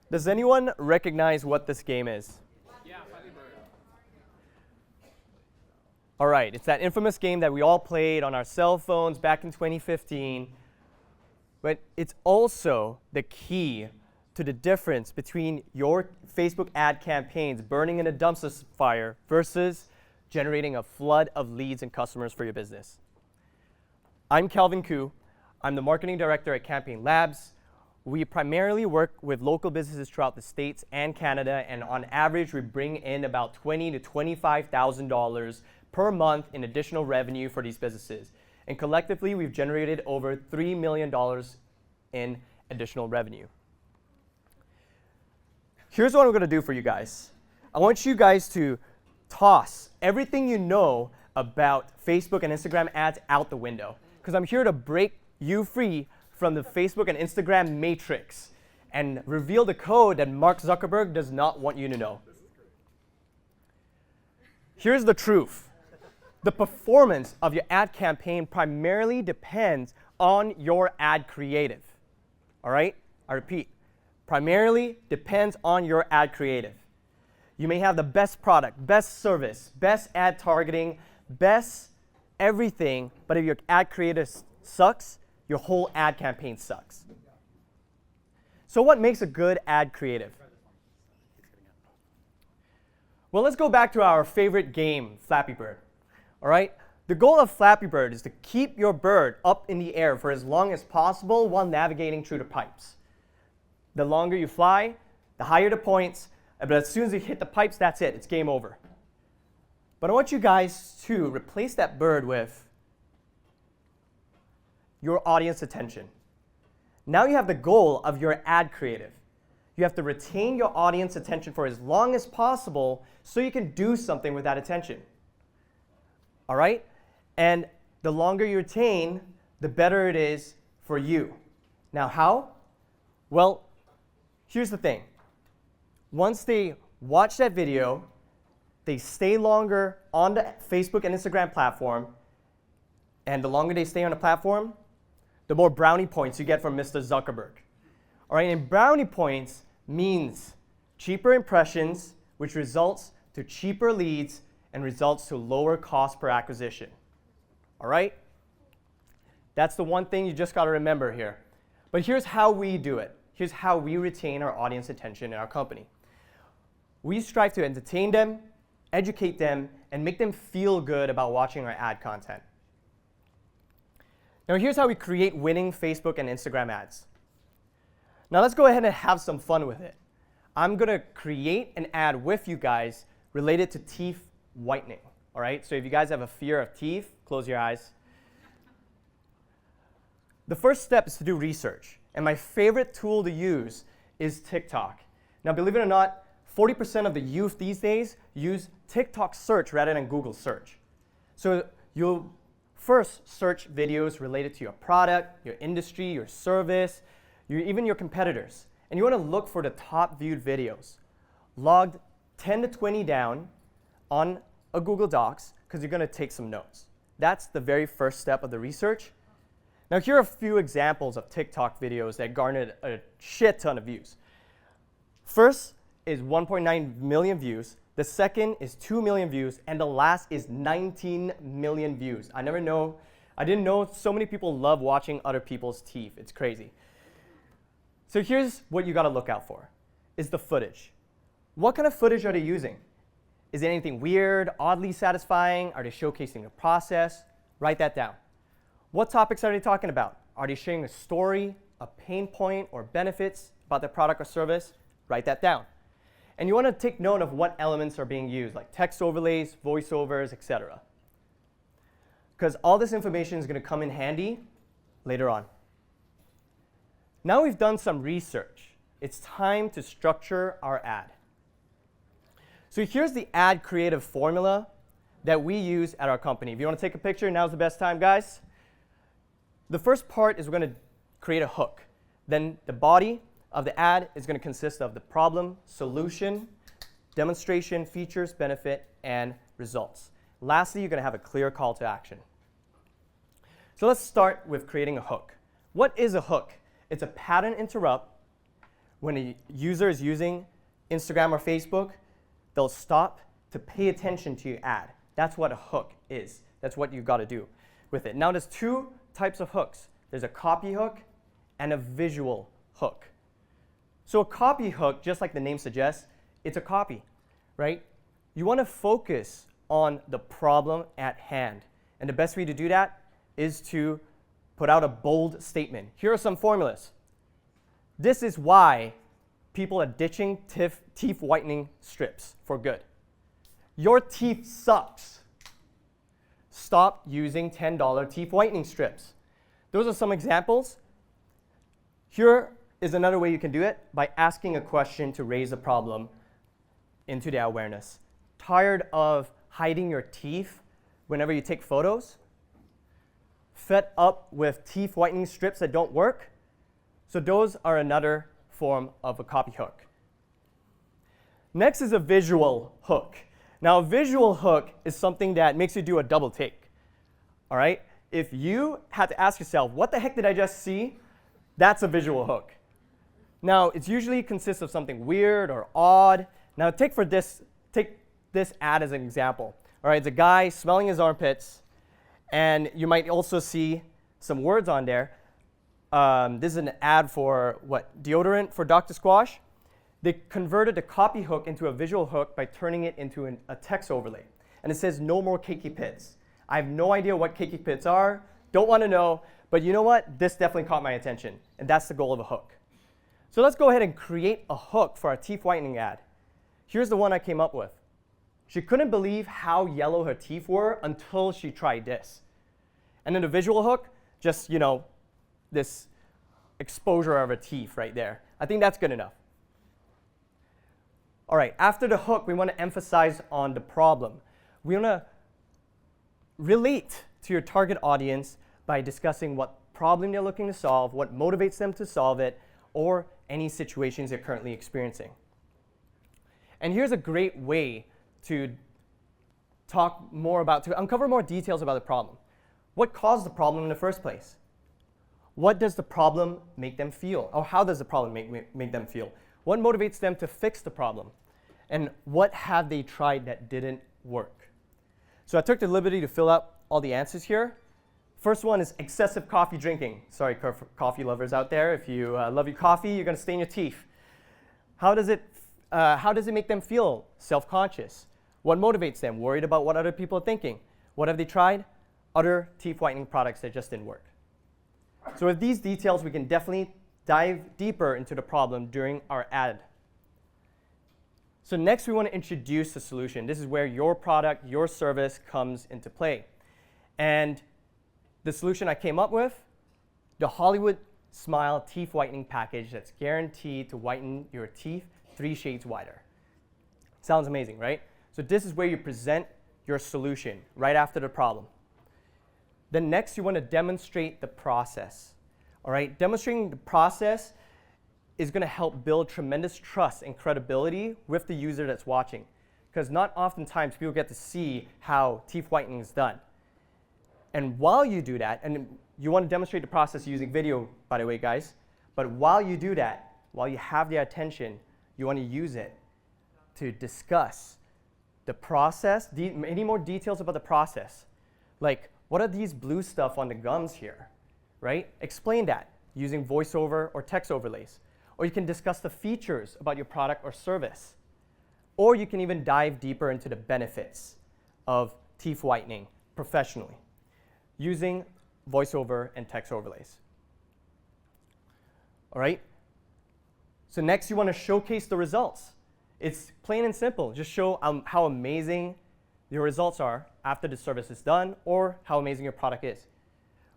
Does anyone recognize what this game is? Yeah, Flappy Bird. All right, it's that infamous game that we all played on our cell phones back in 2015. But it's also the key to the difference between your Facebook ad campaigns burning in a dumpster fire versus generating a flood of leads and customers for your business. I'm Kelvin Khoo. I'm the marketing director at Campaign Labs. We primarily work with local businesses throughout the States and Canada, and on average, we bring in about $20,000 to $25,000 per month in additional revenue for these businesses. And collectively, we've generated over $3 million in additional revenue. Here's what I'm going to do for you guys. I want you guys to toss everything you know about Facebook and Instagram ads out the window, because I'm here to break you free from the Facebook and Instagram matrix and reveal the code that Mark Zuckerberg does not want you to know. Here's the truth. The performance of your ad campaign primarily depends on your ad creative. All right? I repeat, primarily depends on your ad creative. You may have the best product, best service, best ad targeting, best everything, but if your ad creative sucks, your whole ad campaign sucks. So what makes a good ad creative? Well, let's go back to our favorite game, Flappy Bird. All right? The goal of Flappy Bird is to keep your bird up in the air for as long as possible while navigating through the pipes. The longer you fly, the higher the points, but as soon as you hit the pipes, that's it. It's game over. But I want you guys to replace that bird with your audience attention. Now you have the goal of your ad creative. You have to retain your audience attention for as long as possible so you can do something with that attention. All right? And the longer you retain, the better it is for you. Now how? Well, here's the thing. Once they watch that video, they stay longer on the Facebook and Instagram platform, and the longer they stay on the platform, the more brownie points you get from Mr. Zuckerberg. All right, and brownie points means cheaper impressions, which results to cheaper leads and results to lower cost per acquisition. All right? That's the one thing you just got to remember here. But here's how we do it. Here's how we retain our audience attention in our company. We strive to entertain them, educate them, and make them feel good about watching our ad content. Now here's how we create winning Facebook and Instagram ads. Now let's go ahead and have some fun with it. I'm going to create an ad with you guys related to teeth whitening. All right? So if you guys have a fear of teeth, close your eyes. The first step is to do research. And my favorite tool to use is TikTok. Now believe it or not, 40% of the youth these days use TikTok search rather than Google search. So you'll first search videos related to your product, your industry, your service, even your competitors. And you want to look for the top viewed videos. Log 10 to 20 down on a Google Docs because you're going to take some notes. That's the very first step of the research. Now here are a few examples of TikTok videos that garnered a shit ton of views. First is 1.9 million views. The second is 2 million views, and the last is 19 million views. I didn't know so many people love watching other people's teeth. It's crazy. So here's what you got to look out for, is the footage. What kind of footage are they using? Is it anything weird, oddly satisfying? Are they showcasing the process? Write that down. What topics are they talking about? Are they sharing a story, a pain point, or benefits about their product or service? Write that down. And you want to take note of what elements are being used, like text overlays, voiceovers, etc. Because all this information is going to come in handy later on. Now we've done some research. It's time to structure our ad. So here's the ad creative formula that we use at our company. If you want to take a picture, now's the best time, guys. The first part is we're going to create a hook. Then the body of the ad is going to consist of the problem, solution, demonstration, features, benefit, and results. Lastly, you're going to have a clear call to action. So let's start with creating a hook. What is a hook? It's a pattern interrupt when a user is using Instagram or Facebook, they'll stop to pay attention to your ad. That's what a hook is. That's what you've got to do with it. Now, there's two types of hooks. There's a copy hook and a visual hook. So a copy hook, just like the name suggests, it's a copy, right? You want to focus on the problem at hand. And the best way to do that is to put out a bold statement. Here are some formulas. This is why people are ditching teeth whitening strips for good. Your teeth sucks. Stop using $10 teeth whitening strips. Those are some examples. Here is another way you can do it, by asking a question to raise a problem into their awareness. Tired of hiding your teeth whenever you take photos? Fed up with teeth whitening strips that don't work? So those are another form of a copy hook. Next is a visual hook. Now, a visual hook is something that makes you do a double take. All right? If you had to ask yourself, what the heck did I just see? That's a visual hook. Now, it usually consists of something weird or odd. Now, take this ad as an example. All right, it's a guy smelling his armpits, and you might also see some words on there. This is an ad for deodorant for Dr. Squash. They converted the copy hook into a visual hook by turning it into a text overlay. And it says, no more cakey pits. I have no idea what cakey pits are, don't want to know, but you know what? This definitely caught my attention, and that's the goal of a hook. So let's go ahead and create a hook for our teeth whitening ad. Here's the one I came up with. She couldn't believe how yellow her teeth were until she tried this. And then the visual hook, just, this exposure of her teeth right there. I think that's good enough. All right, after the hook, we want to emphasize on the problem. We want to relate to your target audience by discussing what problem they're looking to solve, what motivates them to solve it, or any situations they're currently experiencing. And here's a great way to uncover more details about the problem. What caused the problem in the first place? What does the problem make them feel? Or how does the problem make them feel? What motivates them to fix the problem? And what have they tried that didn't work? So I took the liberty to fill out all the answers here. First one is excessive coffee drinking. Sorry, coffee lovers out there. If you love your coffee, you're going to stain your teeth. How does it make them feel self-conscious? What motivates them? Worried about what other people are thinking. What have they tried? Other teeth whitening products that just didn't work. So with these details, we can definitely dive deeper into the problem during our ad. So next, we want to introduce the solution. This is where your product, your service comes into play. And the solution I came up with, the Hollywood Smile Teeth Whitening Package that's guaranteed to whiten your teeth 3 shades whiter. Sounds amazing, right? So this is where you present your solution right after the problem. Then next, you want to demonstrate the process. All right? Demonstrating the process is going to help build tremendous trust and credibility with the user that's watching. Because not oftentimes people get to see how teeth whitening is done. And while you do that, and you want to demonstrate the process using video, by the way, guys, but while you do that, while you have their attention, you want to use it to discuss the process, any more details about the process. Like, what are these blue stuff on the gums here, right? Explain that using voiceover or text overlays. Or you can discuss the features about your product or service. Or you can even dive deeper into the benefits of teeth whitening professionally using voiceover and text overlays. All right? So next, you want to showcase the results. It's plain and simple. Just show how amazing your results are after the service is done, or how amazing your product is.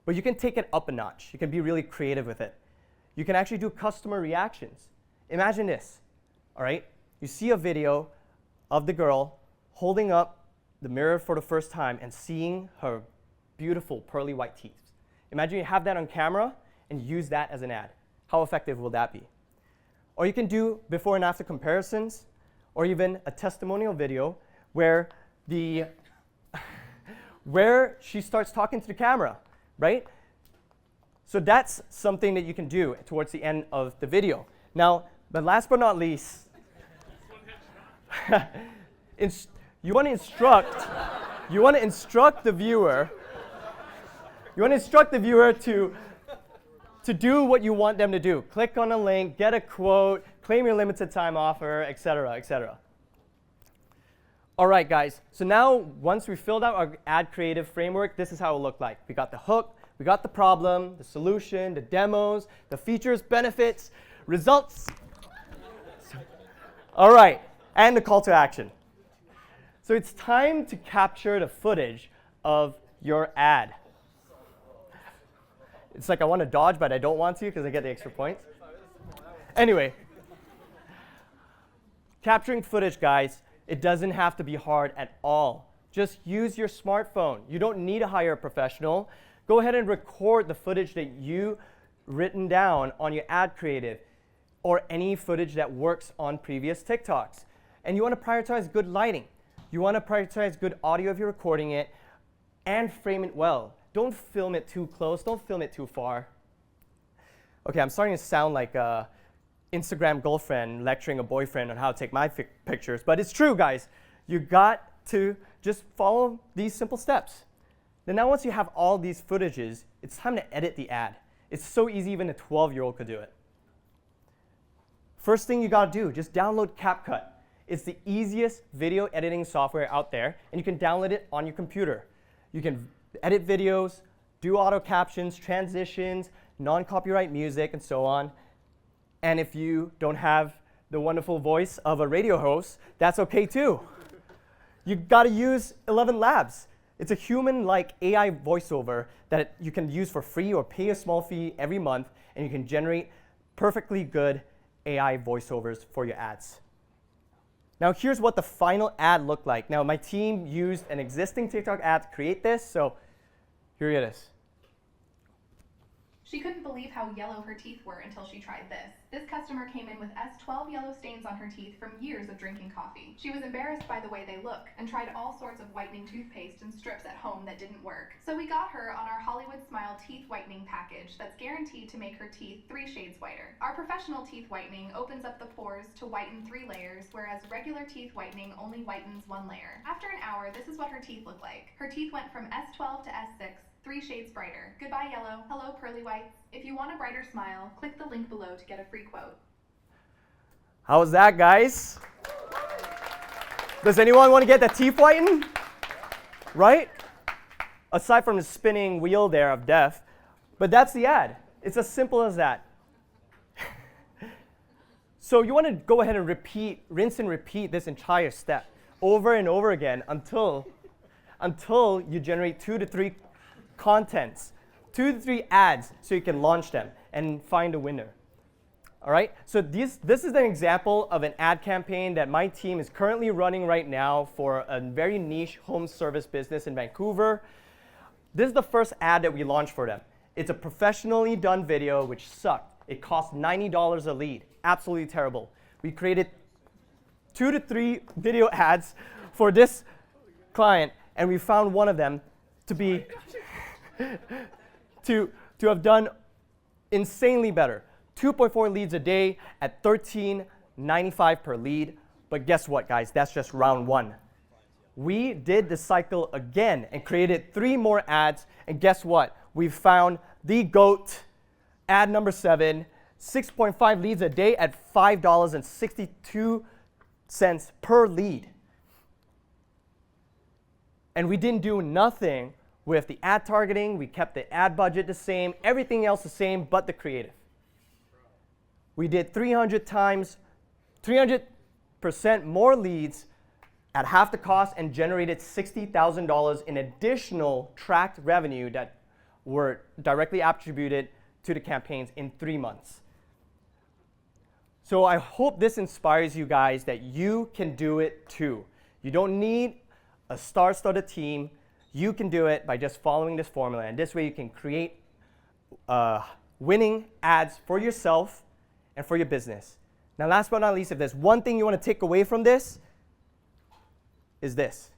But you can take it up a notch. You can be really creative with it. You can actually do customer reactions. Imagine this, all right? You see a video of the girl holding up the mirror for the first time and seeing her beautiful pearly white teeth. Imagine you have that on camera and use that as an ad. How effective will that be? Or you can do before and after comparisons, or even a testimonial video where she starts talking to the camera, right? So that's something that you can do towards the end of the video. Now, But last but not least, you want to instruct the viewer. You want to instruct the viewer to do what you want them to do. Click on a link, get a quote, claim your limited time offer, etc., etc. All right, guys. So now, once we filled out our ad creative framework, this is how it looked like. We got the hook, we got the problem, the solution, the demos, the features, benefits, results. All right, and the call to action. So it's time to capture the footage of your ad. It's like I want to dodge, but I don't want to because I get the extra points. Anyway, capturing footage, guys, it doesn't have to be hard at all. Just use your smartphone. You don't need to hire a professional. Go ahead and record the footage that you written down on your ad creative or any footage that works on previous TikToks. And you want to prioritize good lighting. You want to prioritize good audio if you're recording it and frame it well. Don't film it too close. Don't film it too far. Okay, I'm starting to sound like a Instagram girlfriend lecturing a boyfriend on how to take my pictures, but it's true, guys. You got to just follow these simple steps. Then now once you have all these footages, it's time to edit the ad. It's so easy, even a 12-year-old could do it. First thing you got to do, just download CapCut. It's the easiest video editing software out there, and you can download it on your computer. You can edit videos, do auto captions, transitions, non-copyright music, and so on. And if you don't have the wonderful voice of a radio host, that's okay too. You got to use 11 Labs. It's a human-like AI voiceover that you can use for free or pay a small fee every month, and you can generate perfectly good AI voiceovers for your ads. Now here's what the final ad looked like. Now my team used an existing TikTok ad to create this, so here it is. She couldn't believe how yellow her teeth were until she tried this. This customer came in with S12 yellow stains on her teeth from years of drinking coffee. She was embarrassed by the way they look and tried all sorts of whitening toothpaste and strips at home that didn't work. So we got her on our Hollywood Smile teeth whitening package that's guaranteed to make her teeth 3 shades whiter. Our professional teeth whitening opens up the pores to whiten 3 layers, whereas regular teeth whitening only whitens 1 layer. After an hour, this is what her teeth look like. Her teeth went from S12 to S6, 3 shades brighter. Goodbye yellow, hello pearly whites. If you want a brighter smile, click the link below to get a free quote. How was that, guys? Does anyone want to get the teeth whitened? Right? Aside from the spinning wheel there of death. But that's the ad. It's as simple as that. So you want to go ahead and rinse and repeat this entire step over and over again until you generate 2 to 3 contents, 2 to 3 ads, so you can launch them and find a winner. All right, so this is an example of an ad campaign that my team is currently running right now for a very niche home service business in Vancouver. This is the first ad that we launched for them. It's a professionally done video which sucked. It cost $90 a lead, absolutely terrible. We created 2 to 3 video ads for this client, and we found one of them to be to have done insanely better. 2.4 leads a day at $13.95 per lead. But guess what, guys? That's just round 1. We did the cycle again and created 3 more ads. And guess what? We found the GOAT, ad number 7, 6.5 leads a day at $5.62 per lead. And we didn't do nothing with the ad targeting. We kept the ad budget the same, everything else the same but the creative. We did 300% more leads at half the cost and generated $60,000 in additional tracked revenue that were directly attributed to the campaigns in 3 months. So I hope this inspires you guys that you can do it too. You don't need a star-studded team. You can do it by just following this formula, and this way you can create winning ads for yourself and for your business. Now, last but not least, if there's one thing you want to take away from this, is this.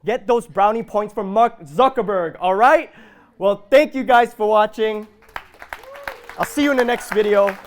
Get those brownie points from Mark Zuckerberg, all right? Well, thank you guys for watching. I'll see you in the next video.